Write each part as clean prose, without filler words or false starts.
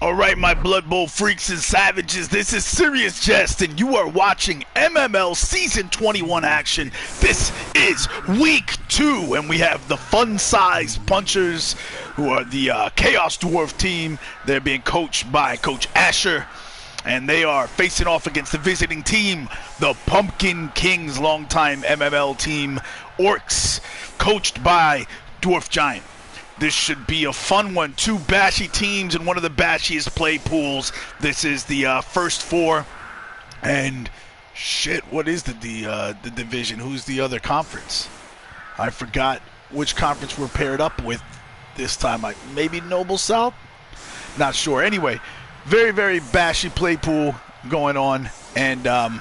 Alright, my Blood Bowl freaks and savages, this is Serious Jest, and you are watching MML Season 21 action. This is Week 2, and we have the fun-sized punchers, who are the Chaos Dwarf team. They're being coached by Coach Asher, and they are facing off against the visiting team, the Pumpkin Kings, longtime MML team, Orcs, coached by DwarfGiant. This should be a fun one. Two bashy teams in one of the bashiest play pools. This is the first four. And shit, what is the division? Who's the other conference? I forgot which conference we're paired up with this time. Maybe Noble South? Not sure. Anyway, very, very bashy play pool going on. And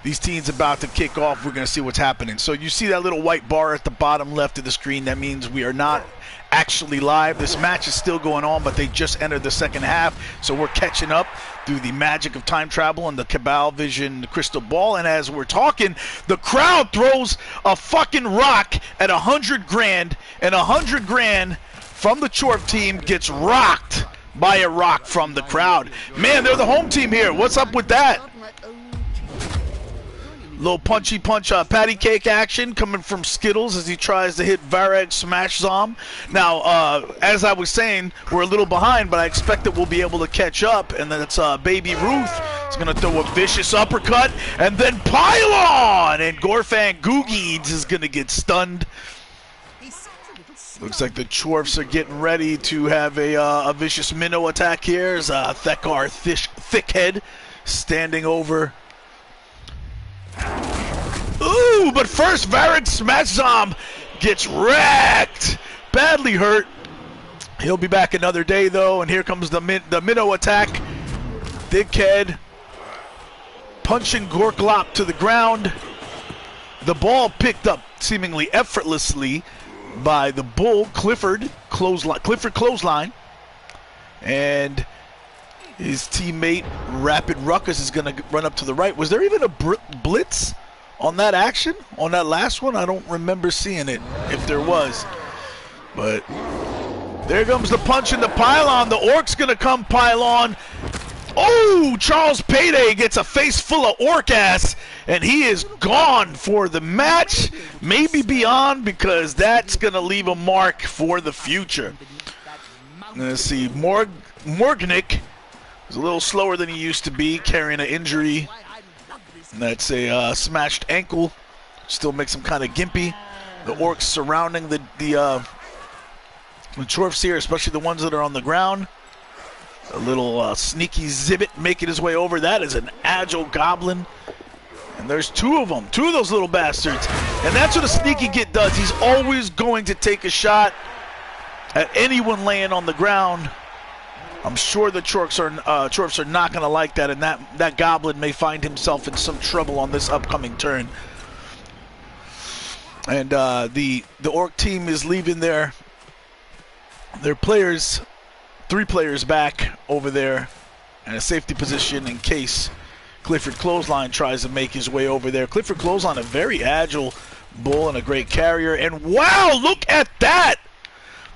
these teams about to kick off. We're going to see what's happening. So you see that little white bar at the bottom left of the screen. That means we are not actually live. This match is still going on, but they just entered the second half, so we're catching up through the magic of time travel and the Cabal Vision crystal ball. And as we're talking, the crowd throws a fucking rock at 100 grand, and 100 grand from the Chorf team gets rocked by a rock from the crowd. Man, they're the home team here. What's up with that? Little punchy punch patty cake action coming from Skittles as he tries to hit Vareg Smash Zom. Now, as I was saying, we're a little behind, but I expect that we'll be able to catch up. And then it's Baby Ruth is going to throw a vicious uppercut and then pylon! And Gorfang Googies is going to get stunned. Looks like the Chorfs are getting ready to have a vicious minnow attack here. As Thekar Thickhead standing over. Ooh, but first Vareg Smash Zom gets wrecked. Badly hurt. He'll be back another day though, and here comes the minnow attack. Thickhead punching Gorklop to the ground. The ball picked up seemingly effortlessly by the bull Clifford clothesline. And his teammate Rapid Ruckus is going to run up to the right. Was there even a blitz on that action? On that last one? I don't remember seeing it, if there was. But there comes the punch in the pylon. The Orc's going to come pylon. Oh, Charles Payday gets a face full of orc ass, and he is gone for the match. Maybe beyond, because that's going to leave a mark for the future. Let's see, Morgnick is a little slower than he used to be, carrying an injury. And that's a smashed ankle. Still makes him kind of gimpy. The Orcs surrounding the Chorfs here, especially the ones that are on the ground. A little sneaky Zibbit making his way over. That is an agile goblin. And there's two of them, two of those little bastards. And that's what a sneaky git does. He's always going to take a shot at anyone laying on the ground. I'm sure the Chorfs are not going to like that, and that goblin may find himself in some trouble on this upcoming turn. And the Orc team is leaving their players, 3 players back over there in a safety position in case Clifford Clothesline tries to make his way over there. Clifford Clothesline, a very agile bull and a great carrier. And wow, look at that!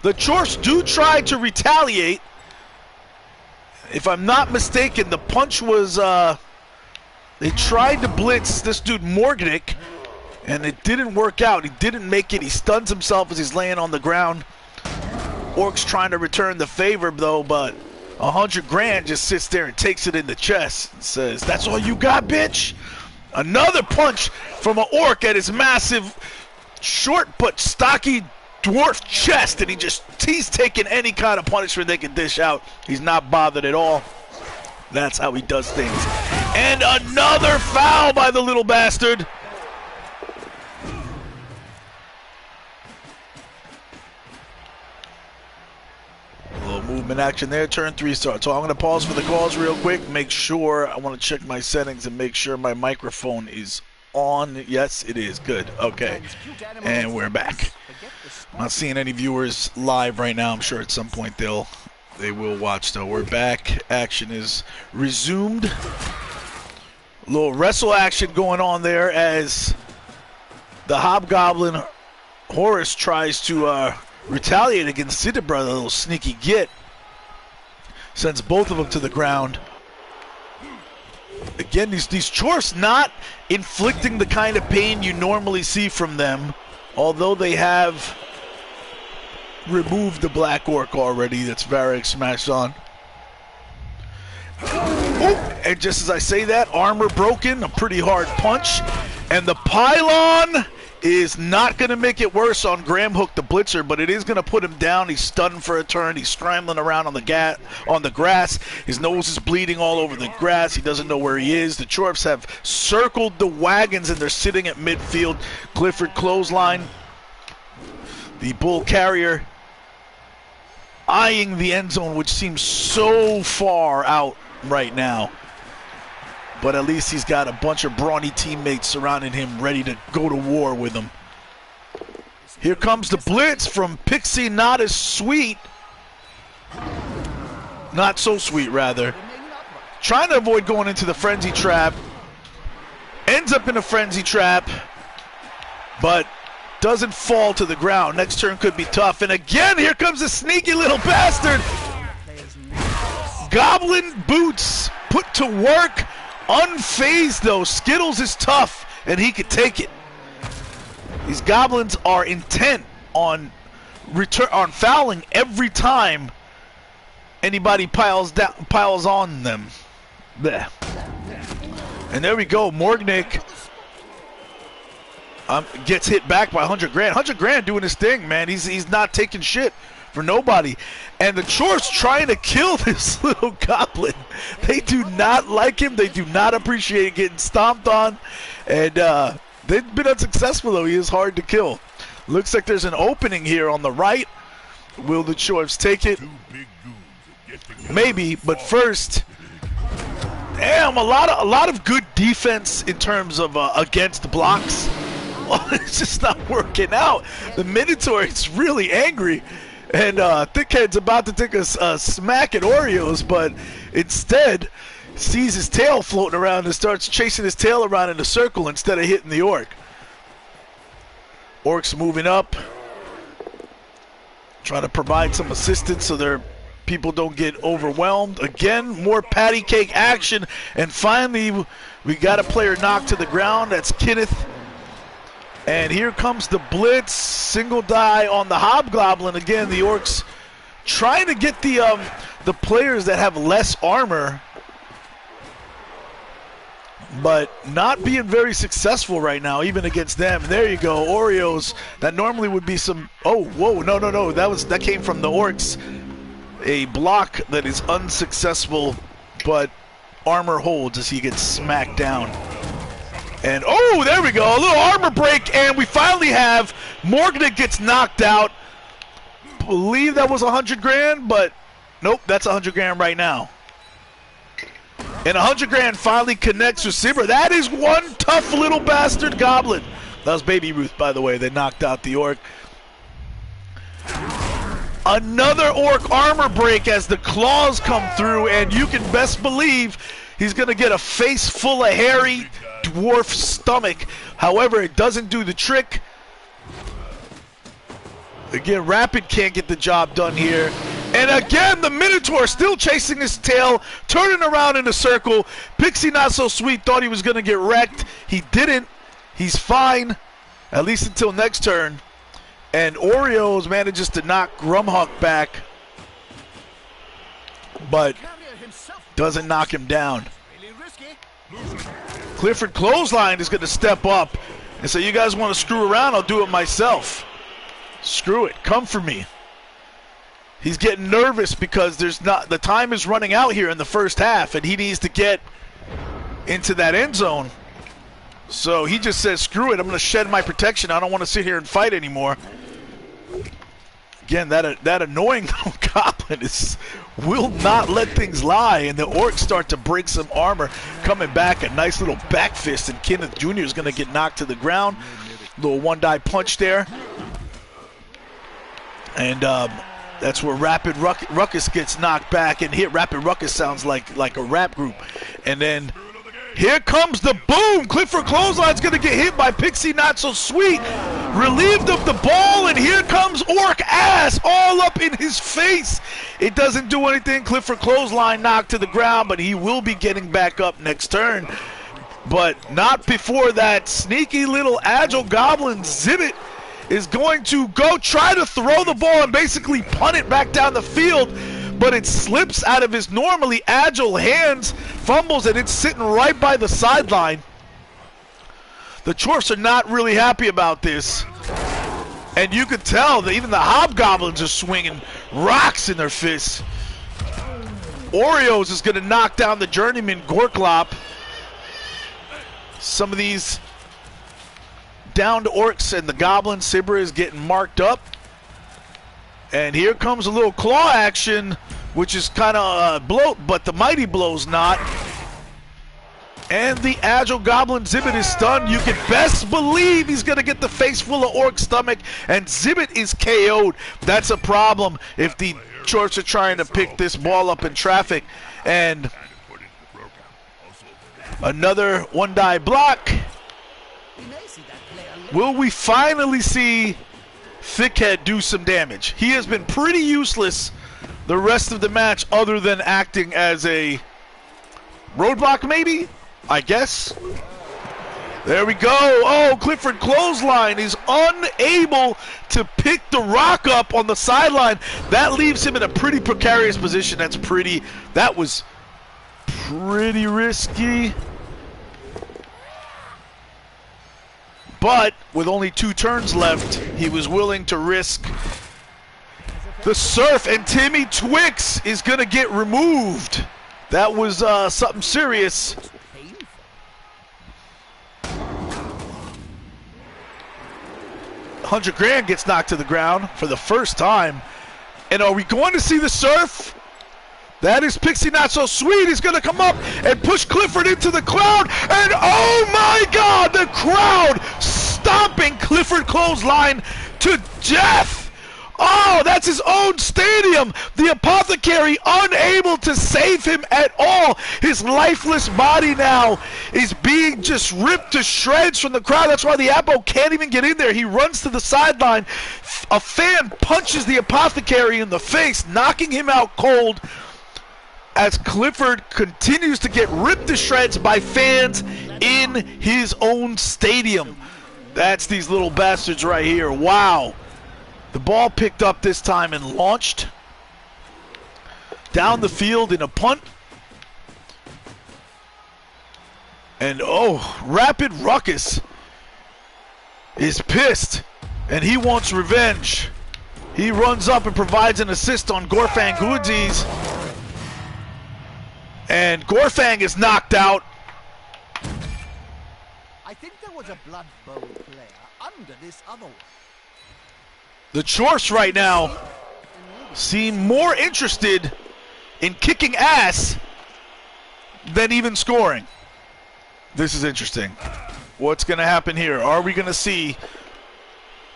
The Chorfs do try to retaliate. If I'm not mistaken, the punch was, they tried to blitz this dude Morgnick, and it didn't work out. He didn't make it. He stuns himself as he's laying on the ground. Orc's trying to return the favor, though, but 100 grand just sits there and takes it in the chest and says, "That's all you got, bitch?" Another punch from an Orc at his massive, short but stocky dwarf chest, and he's taking any kind of punishment they can dish out. He's not bothered at all. That's how he does things. And another foul by the little bastard. A little movement action there. Turn 3 starts. So I'm going to pause for the calls real quick. Make sure, I want to check my settings and make sure my microphone is on. Yes, it is. Good. Okay. And we're back. I'm not seeing any viewers live right now. I'm sure at some point they will watch though. We're back. Action is resumed. A little wrestle action going on there as the Hobgoblin Horus tries to retaliate against Sidibra, the little sneaky git. Sends both of them to the ground. Again, these Dwarfs not inflicting the kind of pain you normally see from them, although they have removed the Black Orc already that's Varric smashed on. Oh, and just as I say that, armor broken, a pretty hard punch, and the pylon is not going to make it worse on Graham Hook, the blitzer, but it is going to put him down. He's stunned for a turn. He's scrambling around on the grass. His nose is bleeding all over the grass. He doesn't know where he is. The Dwarfs have circled the wagons, and they're sitting at midfield. Clifford clothesline. The Bull Carrier eyeing the end zone, which seems so far out right now. But at least he's got a bunch of brawny teammates surrounding him, ready to go to war with him. Here comes the blitz from Pixie, not as sweet. Not so sweet, rather. Trying to avoid going into the frenzy trap. Ends up in a frenzy trap, but doesn't fall to the ground. Next turn could be tough. And again, here comes a sneaky little bastard. Goblin boots put to work. Unfazed though, Skittles is tough, and he could take it. These goblins are intent on fouling every time anybody piles on them. Blech. And there we go, Morgnick gets hit back by 100 Grand. 100 Grand doing his thing, man. He's not taking shit for nobody. And the Dwarfs trying to kill this little goblin. They do not like him. They do not appreciate getting stomped on. And they've been unsuccessful, though. He is hard to kill. Looks like there's an opening here on the right. Will the Dwarfs take it? Maybe, but first, damn, a lot of good defense in terms of against blocks. Well, it's just not working out. The Minotaur is really angry. And Thickhead's about to take a smack at Oreos, but instead sees his tail floating around and starts chasing his tail around in a circle instead of hitting the Orc. Orc's moving up, trying to provide some assistance so their people don't get overwhelmed. Again, more patty cake action, and finally we got a player knocked to the ground. That's Kenneth. And here comes the blitz, single die on the Hobgoblin. Again, the Orcs trying to get the players that have less armor, but not being very successful right now, even against them. There you go, Oreos. That normally would be some. Oh, whoa, no, that came from the Orcs. A block that is unsuccessful, but armor holds as he gets smacked down. And, oh, there we go, a little armor break, and we finally have Morgnick gets knocked out. Believe that was 100 Grand, but nope, that's 100 Grand right now. And 100 Grand finally connects with Sibber. That is one tough little bastard goblin. That was Baby Ruth, by the way. They knocked out the Orc. Another Orc armor break as the claws come through, and you can best believe he's going to get a face full of hairy dwarf stomach. However, it doesn't do the trick. Again, Rapid can't get the job done here. And again, the Minotaur still chasing his tail, turning around in a circle. Pixie, not so sweet, thought he was going to get wrecked. He didn't. He's fine, at least until next turn. And Oreos manages to knock Grumhuck back, but doesn't knock him down. Clifford Clothesline is going to step up and say, you guys want to screw around, I'll do it myself. Screw it, come for me. He's getting nervous because the time is running out here in the first half, and he needs to get into that end zone. So he just says, screw it, I'm going to shed my protection. I don't want to sit here and fight anymore. Again, that annoying little goblin will not let things lie, and the Orcs start to break some armor. Coming back, a nice little back fist, and Kenneth Jr. is going to get knocked to the ground. Little one-die punch there. And that's where Rapid Ruckus gets knocked back, and here Rapid Ruckus sounds like a rap group. And then here comes the boom. Clifford Clothesline's going to get hit by Pixie Not So Sweet. relieved of the ball, and here comes Orc Ass all up in his face. It doesn't do anything. Clifford clothesline knocked to the ground, but he will be getting back up next turn. But not before that sneaky little agile goblin Zibbit is going to go try to throw the ball and basically punt it back down the field, but it slips out of his normally agile hands, fumbles, and it's sitting right by the sideline. The Chorfs are not really happy about this, and you could tell that even the Hobgoblins are swinging rocks in their fists. Oreos is going to knock down the journeyman Gorklop. Some of these downed orcs and the goblin Sibra is getting marked up. And here comes a little claw action, which is kind of bloat, but the mighty blow's not. And the agile goblin Zibbit is stunned. You can best believe he's going to get the face full of orc stomach, and Zibbit is KO'd. That's a problem if the Chorfs are trying to pick this ball up in traffic. And another one-die block. Will we finally see Thickhead do some damage? He has been pretty useless the rest of the match, other than acting as a roadblock maybe, I guess. There we go. Oh, Clifford clothesline is unable to pick the rock up on the sideline. That leaves him in a pretty precarious position. That was pretty risky. But with only 2 turns left, he was willing to risk the surf, and Timmy Twix is going to get removed. That was something serious. $100,000 gets knocked to the ground for the first time. And are we going to see the surf? That is Pixie Not So Sweet. He's going to come up and push Clifford into the crowd. And oh my God, the crowd stomping Clifford clothesline to death. Oh, that's his own stadium. The apothecary unable to save him at all. His lifeless body now is being just ripped to shreds from the crowd. That's why the Apo can't even get in there. He runs to the sideline. A fan punches the apothecary in the face, knocking him out cold, as Clifford continues to get ripped to shreds by fans in his own stadium. That's these little bastards right here. Wow. The ball picked up this time and launched down the field in a punt. And oh, Rapid Ruckus is pissed, and he wants revenge. He runs up and provides an assist on Gorfang Goodzies. And Gorfang is knocked out. I think there was a Blood Bowl player under this other one. The Chorfs right now seem more interested in kicking ass than even scoring. This is interesting. What's going to happen here? Are we going to see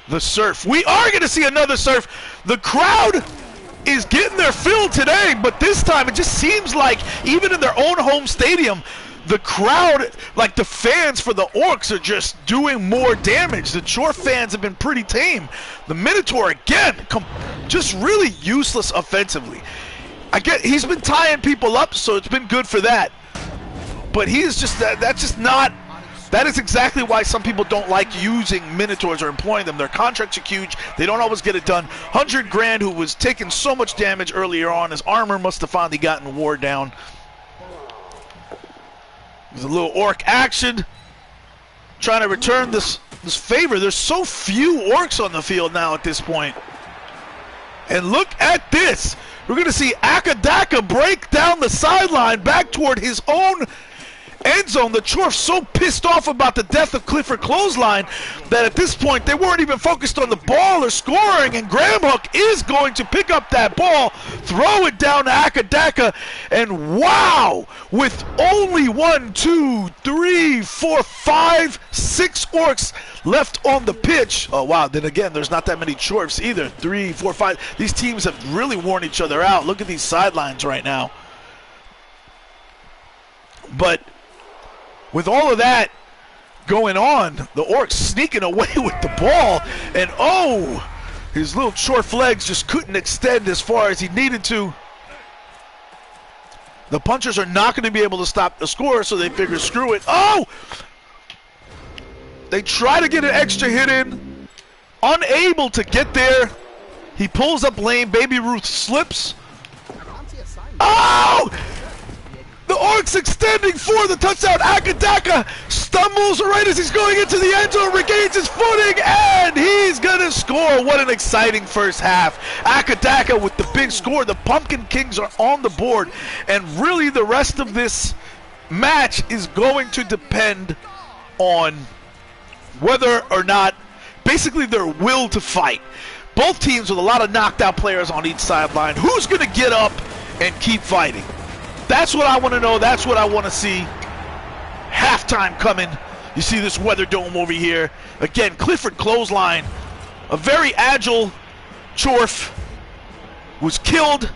the surf? We are going to see another surf. The crowd is getting their fill today, but this time it just seems like even in their own home stadium, the crowd, like the fans for the Orcs, are just doing more damage. The Chorf fans have been pretty tame. The Minotaur, again, just really useless offensively. He's been tying people up, so it's been good for that. But he is just, that's just not, that is exactly why some people don't like using Minotaurs or employing them. Their contracts are huge. They don't always get it done. $100,000, who was taking so much damage earlier on, his armor must have finally gotten wore down. There's a little orc action, trying to return this favor. There's so few orcs on the field now at this point. And look at this. We're going to see Akadaka break down the sideline back toward his own end zone. The Chorfs so pissed off about the death of Clifford clothesline that at this point they weren't even focused on the ball or scoring, and Graham Hook is going to pick up that ball, throw it down to Akadaka, and wow, with only 1, 2, 3, 4, 5, 6 orcs left on the pitch. Oh wow, then again, there's not that many Chorfs either. 3, 4, 5. These teams have really worn each other out. Look at these sidelines right now. But with all of that, going on. The Orcs sneaking away with the ball, and oh, his little short legs just couldn't extend as far as he needed to. The punchers are not going to be able to stop the score, so they figure screw it. Oh! They try to get an extra hit in, unable to get there. He pulls up lane, Baby Ruth slips. Oh! The Orcs extending for the touchdown. Akadaka stumbles right as he's going into the end zone, regains his footing, and he's gonna score. What an exciting first half. Akadaka with the big score. The Pumpkin Kings are on the board, and really the rest of this match is going to depend on whether or not, basically their will to fight. Both teams with a lot of knocked out players on each sideline. Who's gonna get up and keep fighting? That's what I want to know. That's what I want to see. Halftime coming. You see this weather dome over here. Again, Clifford clothesline. A very agile Chorf was killed.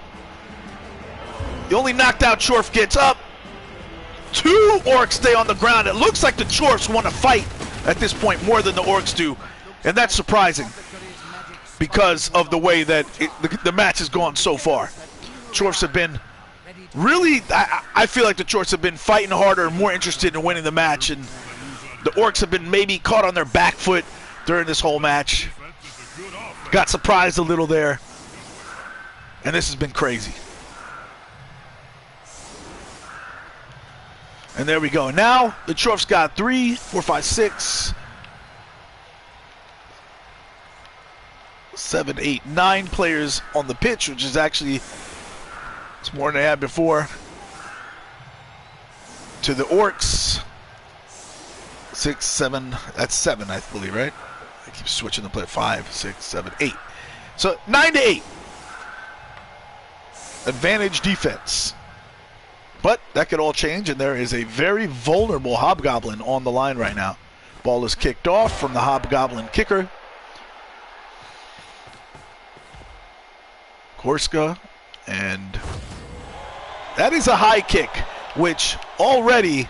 The only knocked out Chorf gets up. 2 Orcs stay on the ground. It looks like the Chorfs want to fight at this point more than the Orcs do. And that's surprising because of the way that the match has gone so far. Chorfs have been really, I feel like the Chorfs have been fighting harder and more interested in winning the match, and the Orcs have been maybe caught on their back foot during this whole match. Got surprised a little there, and this has been crazy. And there we go. Now the Chorfs got 3, 4, 5, 6, 7, 8, 9 players on the pitch, which is actually, it's more than they had before. To the Orcs, 6, 7, that's 7, I believe, right? I keep switching the play. 5, 6, 7, 8. So 9 to 8. Advantage defense. But that could all change, and there is a very vulnerable Hobgoblin on the line right now. Ball is kicked off from the Hobgoblin kicker. Korska, and that is a high kick, which already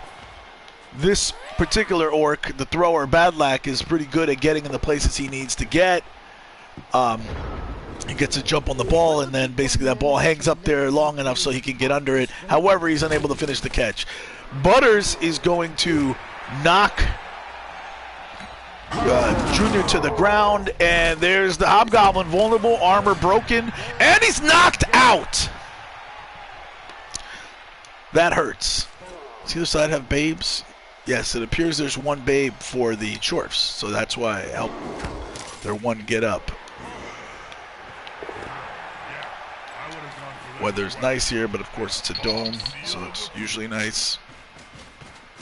this particular Orc, the thrower Badlack, is pretty good at getting in the places he needs to get. He gets a jump on the ball, and then basically that ball hangs up there long enough so he can get under it. However, he's unable to finish the catch. Butters is going to knock Junior to the ground, and there's the Hobgoblin, vulnerable, armor broken, and he's knocked out. That hurts. Does the other side have babes? Yes, it appears there's one babe for the Chorfs, so that's why I helped their one get up. Weather's nice here, but of course it's a dome, so it's usually nice.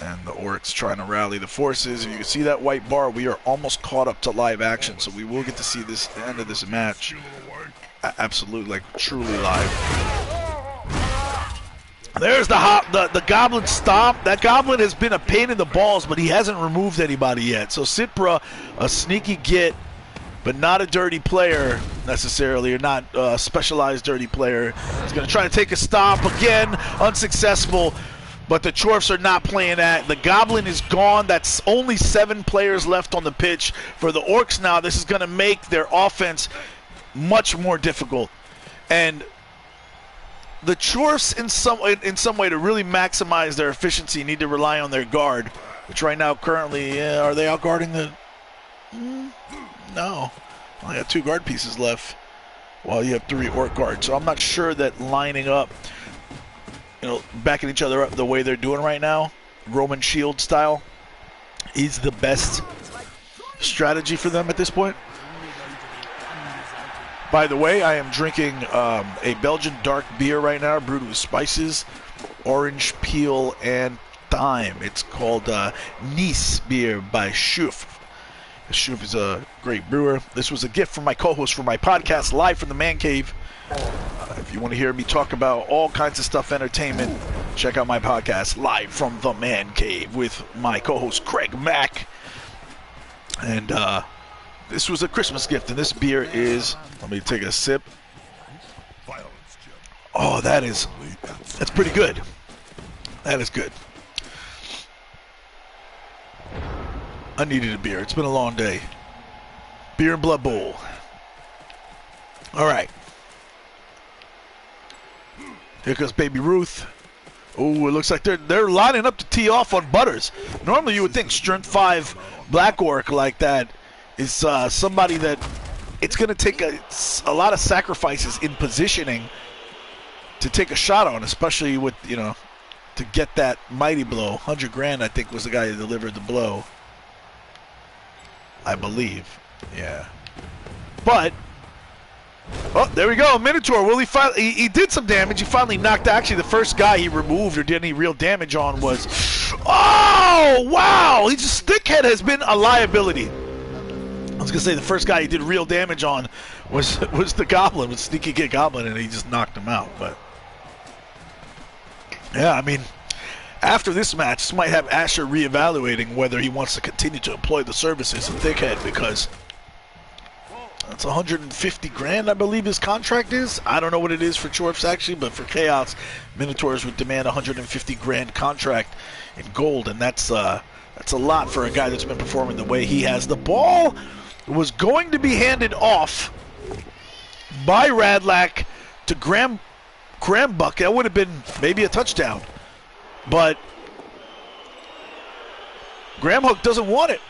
And the Orcs trying to rally the forces. You can see that white bar. We are almost caught up to live action, so we will get to see the end of this match. Absolutely, like truly live. There's the Goblin stomp. That Goblin has been a pain in the balls, but he hasn't removed anybody yet. So Sipra, a sneaky get, but not a dirty player necessarily, or not a specialized dirty player. He's going to try to take a stomp again, unsuccessful. But the Chorfs are not playing that. The Goblin is gone. That's only 7 players left on the pitch. For the Orcs now, this is going to make their offense much more difficult. And the Chorfs, in some way, to really maximize their efficiency, need to rely on their guard, which right now currently, are they out guarding the... No. Only got 2 guard pieces left while you have 3 Orc guards. So I'm not sure that lining up, backing each other up the way they're doing right now, Roman shield style, is the best strategy for them at this point. By the way, I am drinking a Belgian dark beer right now, brewed with spices, orange peel, and thyme. It's called Nice beer by Schuf. Schuf is a great brewer. This was a gift from my co-host for my podcast, Live from the Man Cave. If you want to hear me talk about all kinds of stuff, entertainment, check out my podcast, Live from the Man Cave, with my co-host, Craig Mack. And this was a Christmas gift, and this beer is, let me take a sip. Oh, that's pretty good. That is good. I needed a beer. It's been a long day. Beer and Blood Bowl. All right. Here comes Baby Ruth. Oh, it looks like they're lining up to tee off on Butters. Normally you would think Strength 5 Black Orc like that is somebody that it's going to take a lot of sacrifices in positioning to take a shot on, especially with, you know, to get that mighty blow. 100 grand, I think, was the guy who delivered the blow. I believe. Yeah. But, oh, there we go. Minotaur. Will he did some damage. He finally knocked. Actually, the first guy he removed or did any real damage on was, oh, wow. He's a stickhead has been a liability. I was going to say the first guy he did real damage on was the Goblin, was Sneaky Kid Goblin, and he just knocked him out. But, yeah, I mean, after this match, this might have Asher reevaluating whether he wants to continue to employ the services of Thickhead, because that's 150 grand, I believe his contract is. I don't know what it is for Chorps, actually, but for Chaos, Minotaurs would demand 150 grand contract in gold, and that's a lot for a guy that's been performing the way he has. The ball was going to be handed off by Radlack to Graham Buck. That would have been maybe a touchdown. But Graham Hook doesn't want it.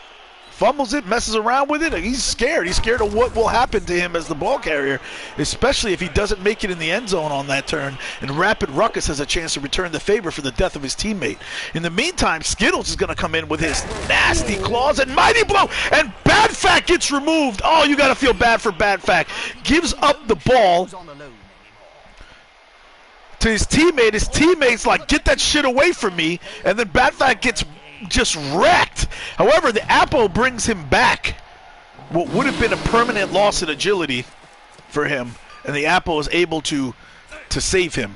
Fumbles it, messes around with it. He's scared. He's scared of what will happen to him as the ball carrier, especially if he doesn't make it in the end zone on that turn. And Rapid Ruckus has a chance to return the favor for the death of his teammate. In the meantime, Skittles is going to come in with his nasty claws and mighty blow. And Bad Fat gets removed. Oh, you got to feel bad for Bad Fat. Gives up the ball to his teammate. His teammate's like, get that shit away from me. And then Bad Fat gets just wrecked. However, the Apple brings him back. What would have been a permanent loss in agility for him, and the Apple is able to save him.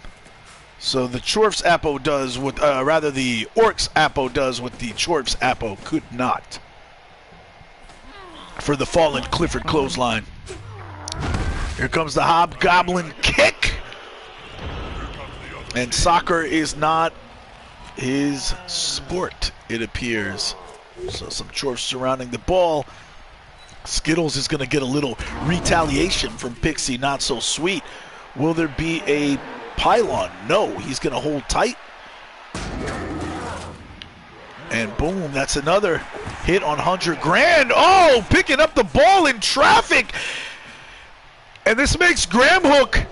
So the Chorf's Apple does what, rather the Orc's Apple does what the Chorf's Apple could not. For the fallen Clifford clothesline. Here comes the Hobgoblin kick. And soccer is not his sport, it appears. So some Chorfs surrounding the ball. Skittles is going to get a little retaliation from Pixie, not so sweet. Will there be a pylon? No, he's going to hold tight. And boom, that's another hit on 100 grand. Oh, picking up the ball in traffic. And this makes Graham Hook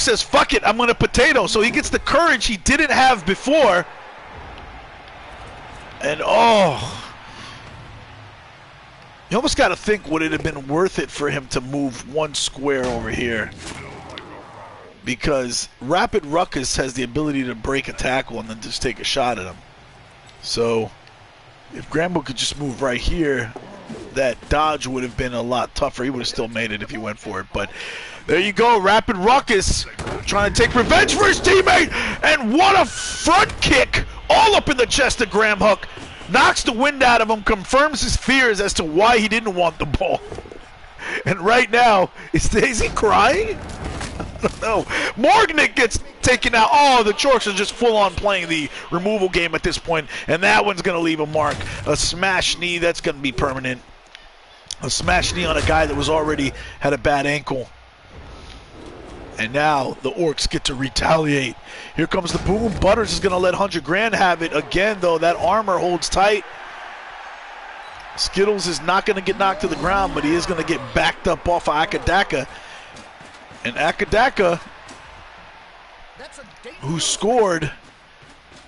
says, fuck it, I'm going to potato. So he gets the courage he didn't have before. And oh, you almost got to think, would it have been worth it for him to move one square over here? Because Rapid Ruckus has the ability to break a tackle and then just take a shot at him. So if Grambo could just move right here, that dodge would have been a lot tougher. He would have still made it if he went for it. But there you go, Rapid Ruckus trying to take revenge for his teammate. And what a front kick all up in the chest of Graham Hook. Knocks the wind out of him, confirms his fears as to why he didn't want the ball. And right now, is he crying? I don't know. Morgnick gets taken out. Oh, the Chorks are just full on playing the removal game at this point. And that one's going to leave a mark. A smash knee, that's going to be permanent. A smash knee on a guy that was already had a bad ankle. And now the Orcs get to retaliate. Here comes the boom. Butters is going to let 100 grand have it. Again, though, that armor holds tight. Skittles is not going to get knocked to the ground, but he is going to get backed up off of Akadaka. And Akadaka, who scored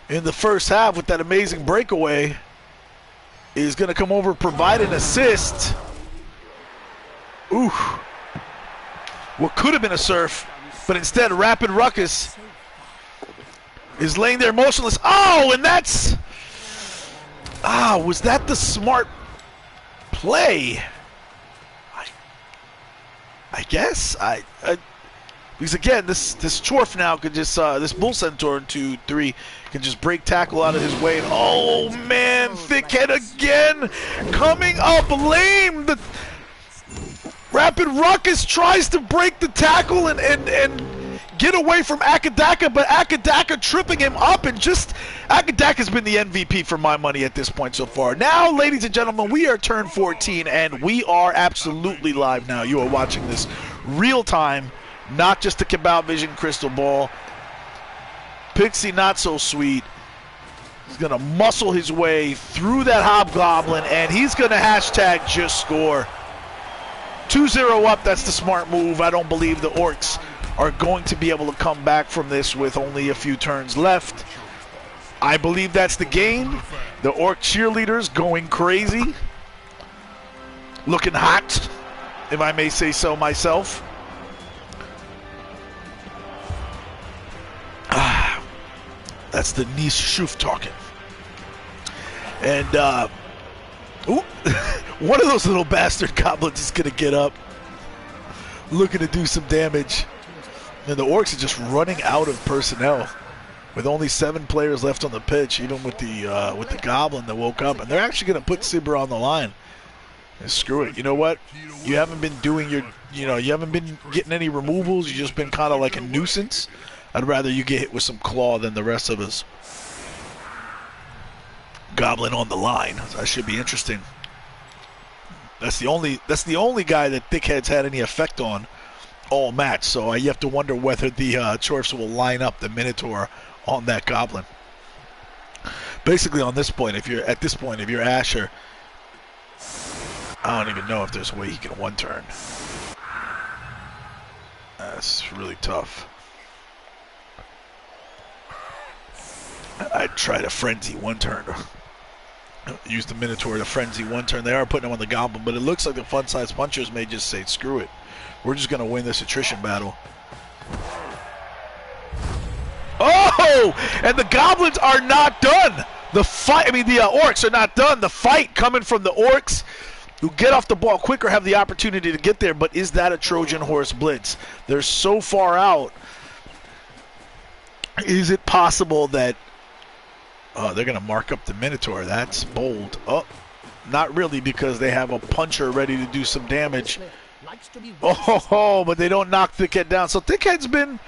in the first half with that amazing breakaway, is going to come over and provide an assist. Ooh. What could have been a surf, but instead Rapid Ruckus is laying there motionless. Oh, and that's... Ah, was that the smart play? I guess. Because again, this Chorf now could just, this Bull Centaur in 2-3 can just break tackle out of his way. And oh man, Thickhead again, coming up lame. The Rapid Ruckus tries to break the tackle and get away from Akadaka, but Akadaka tripping him up, and just Akadaka's been the MVP for my money at this point so far. Now, ladies and gentlemen, we are turn 14, and we are absolutely live now. You are watching this real time, not just a Cabal Vision crystal ball. Pixie, not so sweet. He's going to muscle his way through that Hobgoblin, and he's going to hashtag just score. 2-0 up, that's the smart move. I don't believe the Orcs are going to be able to come back from this with only a few turns left. I believe that's the game. The Orc cheerleaders going crazy. Looking hot, if I may say so myself. That's the Nice Schoof talking. And, one of those little bastard goblins is going to get up, looking to do some damage. And the Orcs are just running out of personnel with only 7 players left on the pitch, even with the goblin that woke up. And they're actually going to put Sibra on the line. And screw it. You know what? You haven't been doing you haven't been getting any removals. You've just been kind of like a nuisance. I'd rather you get hit with some claw than the rest of us. Goblin on the line. That should be interesting. That's the only guy that Thickhead's had any effect on all match. So you have to wonder whether the Chorfs will line up the Minotaur on that Goblin. Basically, on this point, if you're Asher, I don't even know if there's a way he can one turn. That's really tough. I'd try to frenzy one turn. Use the Minotaur to frenzy one turn. They are putting him on the Goblin, but it looks like the fun-size punchers may just say, screw it. We're just going to win this attrition battle. Oh! And the Goblins are not done. The Orcs are not done. The fight coming from the Orcs, who get off the ball quicker, have the opportunity to get there, but is that a Trojan horse blitz? They're so far out. Is it possible that they're going to mark up the Minotaur? That's bold. Oh, not really, because they have a puncher ready to do some damage. Oh, but they don't knock Thickhead down. So Thickhead's been,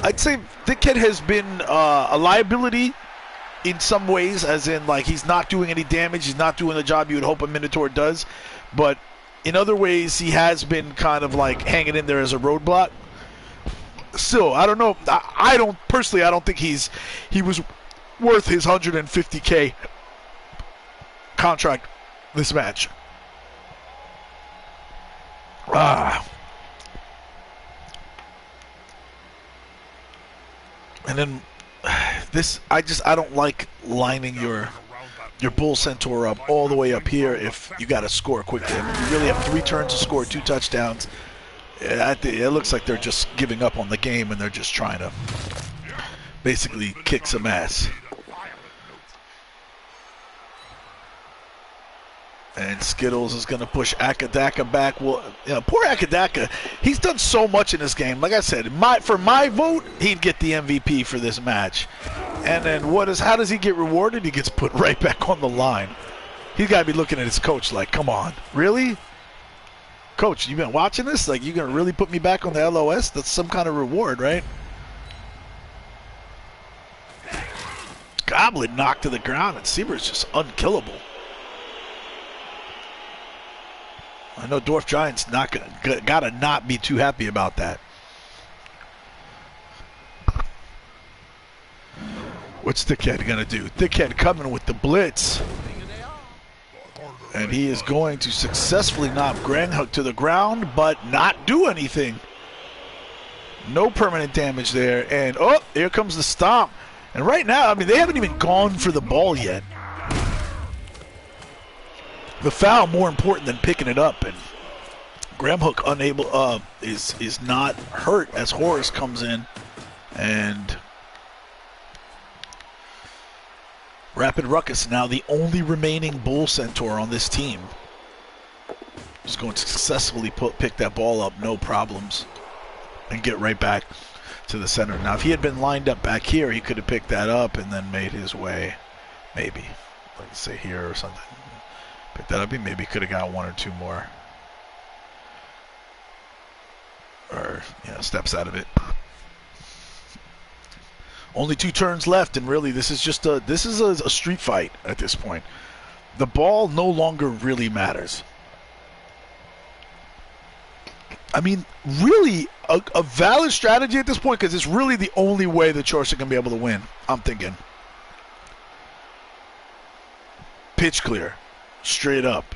I'd say Thickhead has been a liability in some ways, as in, like, he's not doing any damage. He's not doing the job you would hope a Minotaur does. But in other ways, he has been kind of like hanging in there as a roadblock. Still, I don't know. I don't think he was worth his $150K contract this match. And then this, I don't like lining your Bull Centaur up all the way up here if you got to score quickly. I mean, you really have 3 turns to score 2 touchdowns. It looks like they're just giving up on the game and they're just trying to basically kick some ass. And Skittles is going to push Akadaka back. Well, poor Akadaka. He's done so much in this game. Like I said, for my vote, he'd get the MVP for this match. And then how does he get rewarded? He gets put right back on the line. He's got to be looking at his coach like, come on, really? Coach, you been watching this? Like, you going to really put me back on the LOS? That's some kind of reward, right? Goblin knocked to the ground, and Seaber's just unkillable. I know DwarfGiant's gotta not be too happy about that. What's Thickhead gonna do? Thickhead coming with the blitz. And he is going to successfully knock Grandhook to the ground, but not do anything. No permanent damage there. And, oh, here comes the stomp. And right now, I mean, they haven't even gone for the ball yet. The foul more important than picking it up. And Grandhook unable, is not hurt as Horus comes in. And Rapid Ruckus, now the only remaining Bull Centaur on this team, is going to successfully pick that ball up, no problems, and get right back to the center. Now, if he had been lined up back here, he could have picked that up and then made his way, maybe, like say here or something. Pick that up. He maybe could have got 1 or 2 more. Or or steps out of it. Only 2 turns left, and really this is just a street fight at this point. The ball no longer really matters. I mean, really a valid strategy at this point, because it's really the only way the Chorfs are going to be able to win, I'm thinking. Pitch clear. Straight up.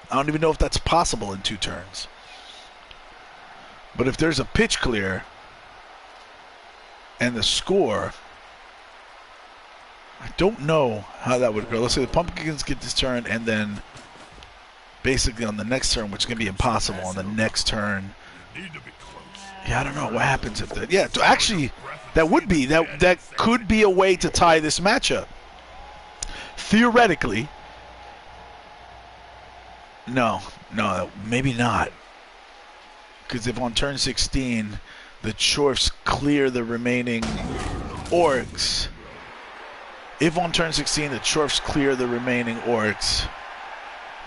I don't even know if that's possible in 2 turns. But if there's a pitch clear and the score, I don't know how that would go. Let's say the Pumpkins get this turn, and then basically on the next turn, which is going to be impossible, on the next turn. Yeah, I don't know what happens if that. Yeah, actually, that could be a way to tie this matchup. Theoretically. No, maybe not. Because if on turn 16 the Chorfs clear the remaining orcs,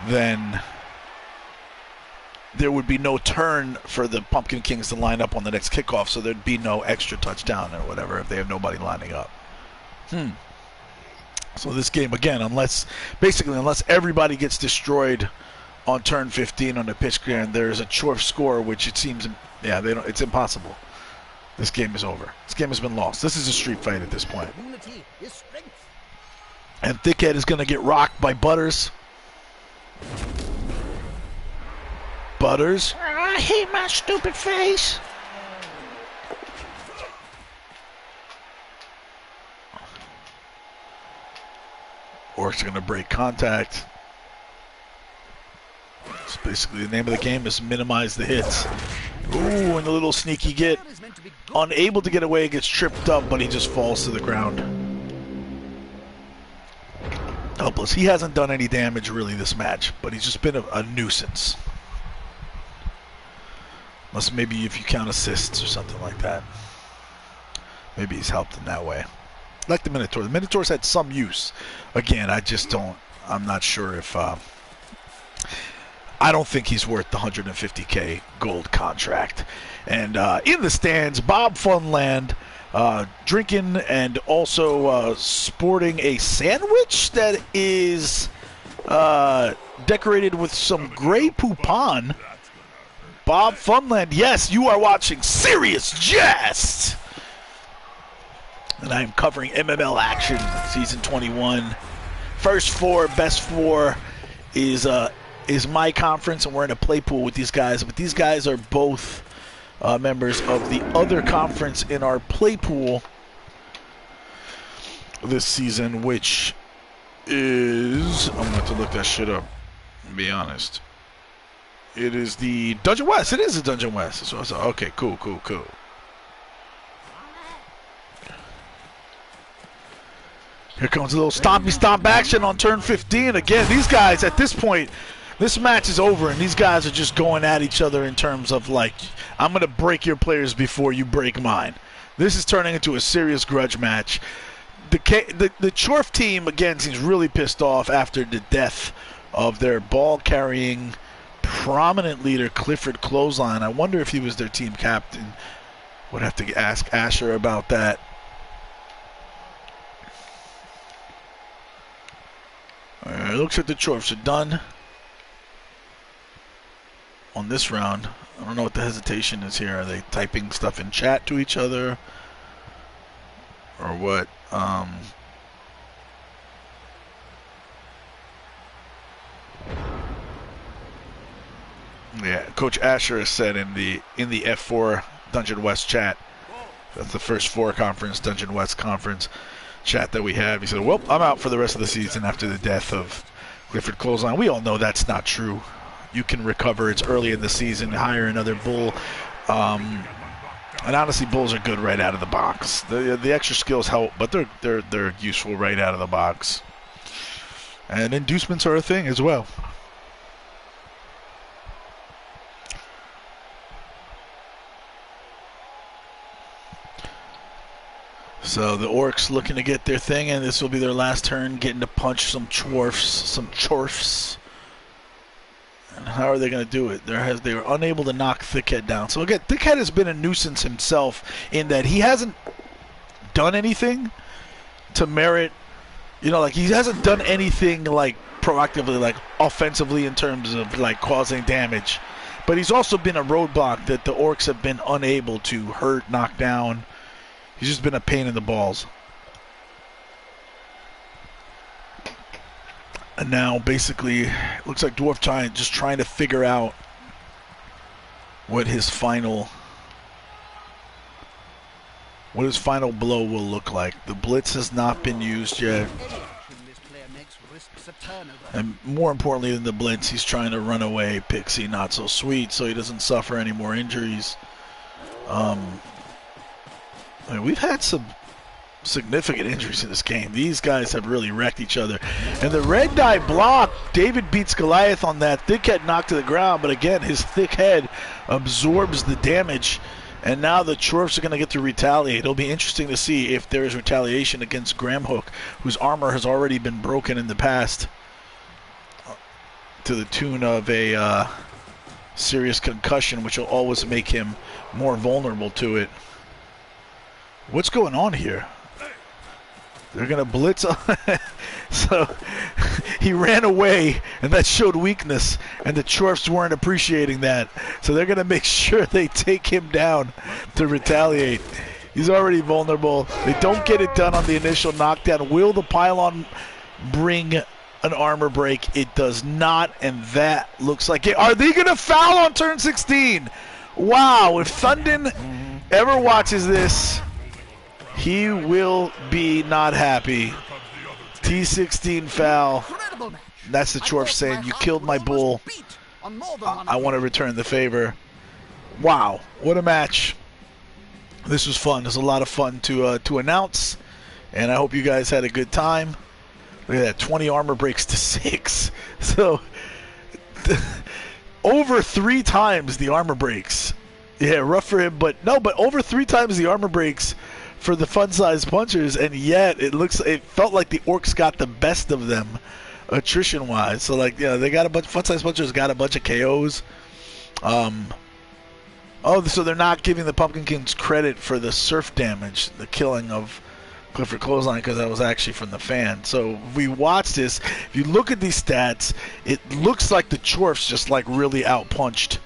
then there would be no turn for the Pumpkin Kings to line up on the next kickoff, so there'd be no extra touchdown or whatever if they have nobody lining up. So this game, again, unless everybody gets destroyed on turn 15 on the pitch clear and there's a Chorf score, which it seems, it's impossible. This game is over. This game has been lost. This is a street fight at this point. And Thickhead is going to get rocked by Butters. I hate my stupid face. Orcs are going to break contact. So basically the name of the game is minimize the hits. Ooh, and the little sneaky get. Unable to get away, gets tripped up, but he just falls to the ground. Helpless. He hasn't done any damage really this match, but he's just been a nuisance. Unless maybe if you count assists or something like that. Maybe he's helped in that way. Like the Minotaur. The Minotaur's had some use. Again, I'm not sure if... I don't think he's worth the $150K gold contract. And in the stands, Bob Funland drinking and also sporting a sandwich that is decorated with some Grey Poupon. Bob Funland, yes, you are watching Serious Jest! And I am covering MML action, Season 21. First 4, best 4 is my conference, and we're in a play pool with these guys. But these guys are both members of the other conference in our play pool this season, which is... I'm going to have to look that shit up, to be honest. It is the Dungeon West. It is the Dungeon West. So okay, cool. Here comes a little stompy stomp action on turn 15. Again, these guys, at this point, this match is over, and these guys are just going at each other in terms of, like, I'm going to break your players before you break mine. This is turning into a serious grudge match. The Chorf team, again, seems really pissed off after the death of their ball-carrying prominent leader, Clifford Clothesline. I wonder if he was their team captain. Would have to ask Asher about that. It looks like the Chorfs are done on this round. I don't know what the hesitation is here. Are they typing stuff in chat to each other? Or what? Yeah, Coach Asher has said in the F4 Dungeon West chat, that's the first 4 conference, Dungeon West conference chat that we have. He said, well, I'm out for the rest of the season after the death of Clifford Clothesline. We all know that's not true. You can recover. It's early in the season. Hire another bull. And honestly, bulls are good right out of the box. The extra skills help, but they're useful right out of the box. And inducements are a thing as well. So the Orcs looking to get their thing, and this will be their last turn, getting to punch some Chorfs. And How are they going to do it? They were unable to knock Thickhead down. So again, Thickhead has been a nuisance himself in that he hasn't done anything to merit, like he hasn't done anything like proactively, like offensively in terms of like causing damage. But he's also been a roadblock that the Orcs have been unable to hurt, knock down. He's just been a pain in the balls. And now, basically, it looks like DwarfGiant just trying to figure out what his final blow will look like. The blitz has not been used yet. And more importantly than the blitz, he's trying to run away. Pixie, not so sweet, so he doesn't suffer any more injuries. We've had some significant injuries in this game. These guys have really wrecked each other. And the red die block, David beats Goliath on that. Thickhead knocked to the ground, but again, his thick head absorbs the damage. And now the Chorfs are going to get to retaliate. It'll be interesting to see if there is retaliation against Gramhook, whose armor has already been broken in the past to the tune of a serious concussion, which will always make him more vulnerable to it. What's going on here? They're going to blitz. So he ran away, and that showed weakness, and the Chorfs weren't appreciating that. So they're going to make sure they take him down to retaliate. He's already vulnerable. They don't get it done on the initial knockdown. Will the pylon bring an armor break? It does not, and that looks like it. Are they going to foul on turn 16? Wow, if Thundin ever watches this, he will be not happy. T16 foul. That's the Chorf saying, you killed my bull. I want to return the favor. Wow, what a match. This was fun. It was a lot of fun to announce, and I hope you guys had a good time. Look at that, 20 armor breaks to 6. So, over 3 times the armor breaks. Yeah, rough for him, but over 3 times the armor breaks for the fun-sized punchers, and yet it felt like the Orcs got the best of them attrition-wise. So they got a bunch, fun-sized punchers got a bunch of KOs. So they're not giving the Pumpkin Kings credit for the surf damage, the killing of Clifford Clothesline, because that was actually from the fan. So if we watch this, if you look at these stats, it looks like the Chorfs just really outpunched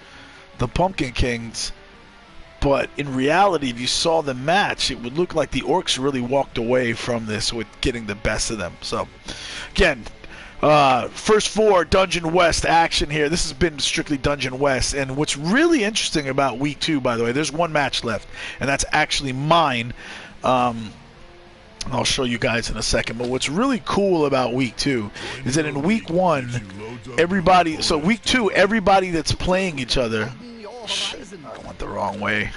the Pumpkin Kings. But in reality, if you saw the match, it would look like the Orcs really walked away from this with getting the best of them. So, again, first 4 Dungeon West action here. This has been strictly Dungeon West. And what's really interesting about Week 2, by the way, there's one match left, and that's actually mine. I'll show you guys in a second. But what's really cool about Week 2 is that in Week 1, Week 2, everybody that's playing each other... I went the wrong way.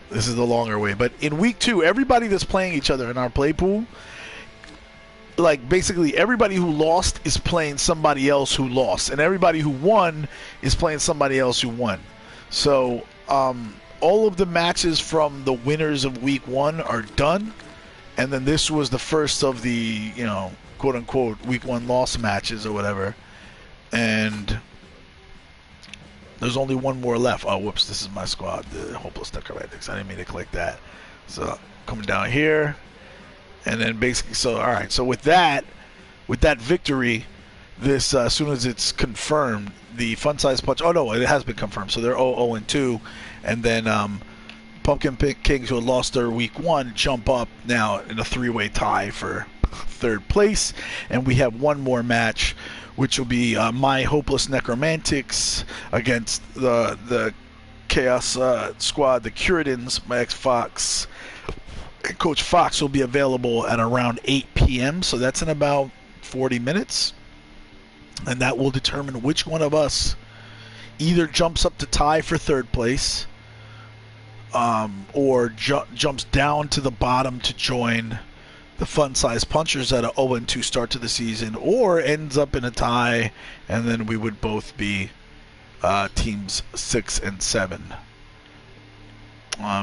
This is the longer way. But in Week 2, everybody that's playing each other in our play pool, basically everybody who lost is playing somebody else who lost, and everybody who won is playing somebody else who won. So all of the matches from the winners of Week 1 are done, and then this was the first of the quote-unquote Week 1 loss matches or whatever, and there's only one more left. Oh, whoops, this is my squad, the Hopeless Necromantics. I didn't mean to click that. So, coming down here. And then basically, all right. So with that victory, this, as soon as it's confirmed, the Fun Size Punch, oh no, it has been confirmed. So they're 0-2. And then Pumpkin Kings, who had lost their Week 1, jump up now in a 3-way tie for 3rd place. And we have one more match, which will be my Hopeless Necromantics against the Chaos Squad, the Curitins. My ex-Fox, Coach Fox, will be available at around 8 p.m., so that's in about 40 minutes. And that will determine which one of us either jumps up to tie for 3rd place or jumps down to the bottom to join the Fun-Sized Punchers at a 0-2 start to the season, or ends up in a tie, and then we would both be teams 6 and 7.